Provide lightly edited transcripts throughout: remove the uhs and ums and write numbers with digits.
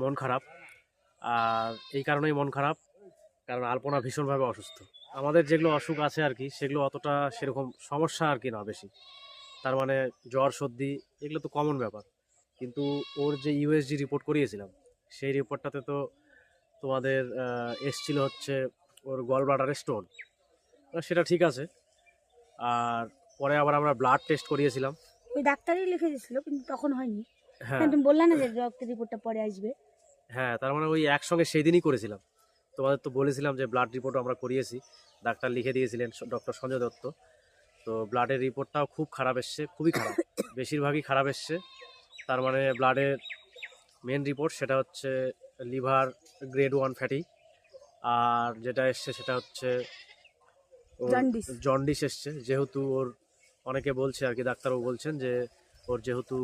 মন খারাপ। আর এই কারণেই মন খারাপ, কারণ আলপনা ভীষণভাবে অসুস্থ। আমাদের যেগুলো অসুখ আছে আর কি, সেগুলো অতটা সেরকম সমস্যা আর কি না বেশি। তার মানে জ্বর সর্দি এগুলো তো কমন ব্যাপার, কিন্তু ওর যে ইউএসজি রিপোর্ট করিয়েছিলাম, সেই রিপোর্টটাতে তো তোমাদের এসছিল হচ্ছে ওর গল ব্লাডারে স্টোন। সেটা ঠিক আছে। আর পরে আবার আমরা ব্লাড টেস্ট করিয়েছিলাম। ওই ডাক্তারই লিখে দিয়েছিল, কিন্তু তখন হয়নি। হ্যাঁ তুমি বললে না যে রক্তের রিপোর্টটা পরে আসবে? হ্যাঁ, তার মানে ওই একসঙ্গে সেই দিনই করেছিলাম। তোমাদের তো বলেছিলাম যে ব্লাড রিপোর্ট আমরা করিয়েছি, ডাক্তার লিখে দিয়েছিলেন ডক্টর সঞ্জয় দত্ত। তো ব্লাডের রিপোর্টটাও খুব খারাপ এসছে, খুবই খারাপ, বেশিরভাগই খারাপ এসছে। তার মানে ব্লাডের মেন রিপোর্ট সেটা হচ্ছে লিভার গ্রেড 1 ফ্যাটি। আর যেটা এসছে সেটা হচ্ছে জন্ডিস। জন্ডিস এসছে, যেহেতু ওর অনেকে বলছে আর কি, ডাক্তারও বলছেন যে ওর যেহেতু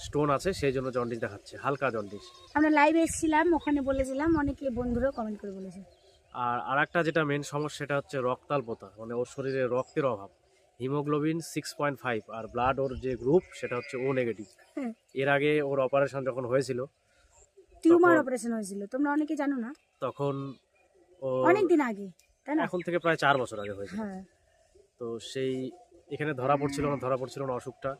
স্টোন আছে সেই জন্য জন্ডিস দেখাচ্ছে, হালকা জন্ডিস। আমরা লাইভে এসেছিলাম, ওখানে বলেছিলাম, অনেকে বন্ধুরাও কমেন্ট করে বলেছে। আর আরেকটা যেটা মেন সমস্যা সেটা হচ্ছে রক্তাল্পতা, মানে ওর শরীরে রক্তের অভাব। হিমোগ্লোবিন 6.5, আর ব্লাড ওর যে গ্রুপ সেটা হচ্ছে ও নেগেটিভ। হ্যাঁ, এর আগে ওর অপারেশন যখন হয়েছিল, টিউমার তখন অপারেশন হয়েছিল, তোমরা অনেকে জানো না। তখন ও অনেক দিন আগে, তাই না? এখন থেকে প্রায় 4 বছর আগে হয়েছিল। হ্যাঁ। তো সেই এখানে ধরা পড়ছিল না অসুখটা।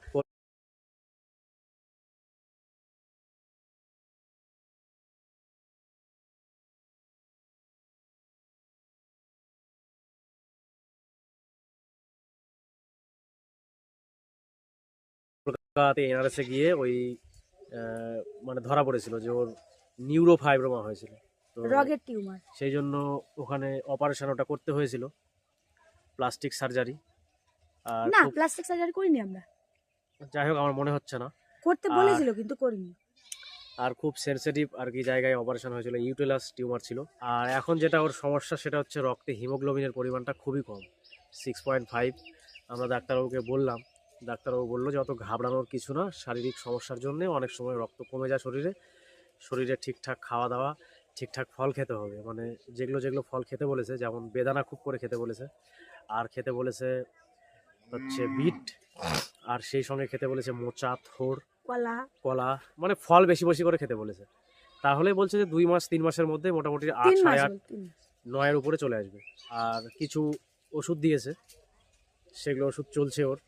কলকাতাতে এনআরএসে গিয়ে ওই মানে ধরা পড়েছিল যে ওর নিউরোফাইব্রোমা হয়েছিল। তো রগের টিউমার। সেই জন্য ওখানে অপারেশন ওটা করতে হয়েছিল, প্লাস্টিক সার্জারি। আর না, খুব, প্লাস্টিক সার্জারি করিনি আমরা। যাই হোক আমার মনে হচ্ছে না। করতে আর বলেছিল কিন্তু করিনি। আর খুব সেনসিটিভ আর কি জায়গায় অপারেশন হয়েছিল, ইউটেলাস টিউমার ছিল। আর এখন যেটা ওর সমস্যা সেটা হচ্ছে রক্তে হিমোগ্লোবিনের পরিমাণটা খুবই কম, 6.5। আমরা ডাক্তারবাবুকে বললাম, ডাক্তারবাবু বললো যে অত ঘাবড়ানোর কিছু না, শারীরিক সমস্যার জন্য অনেক সময় রক্ত কমে যায় শরীরে। শরীরে ঠিকঠাক খাওয়া দাওয়া, ঠিকঠাক ফল খেতে হবে, মানে যেগুলো যেগুলো ফল খেতে বলেছে, যেমন বেদানা খুব করে খেতে বলেছে, আর খেতে বলেছে হচ্ছে বিট, আর সেই সঙ্গে খেতে বলেছে মোচা, থোড়, কলা। কলা, মানে ফল বেশি বেশি করে খেতে বলেছে। তাহলে বলছে যে 2 মাস 3 মাসের মধ্যে মোটামুটি 8 3 মাস সাড়ে 8 বল, 3 মাস। 9-এর উপরে চলে আসবে। আর কিছু ওষুধ দিয়েছে, সেগুলো ওষুধ চলছে ওর।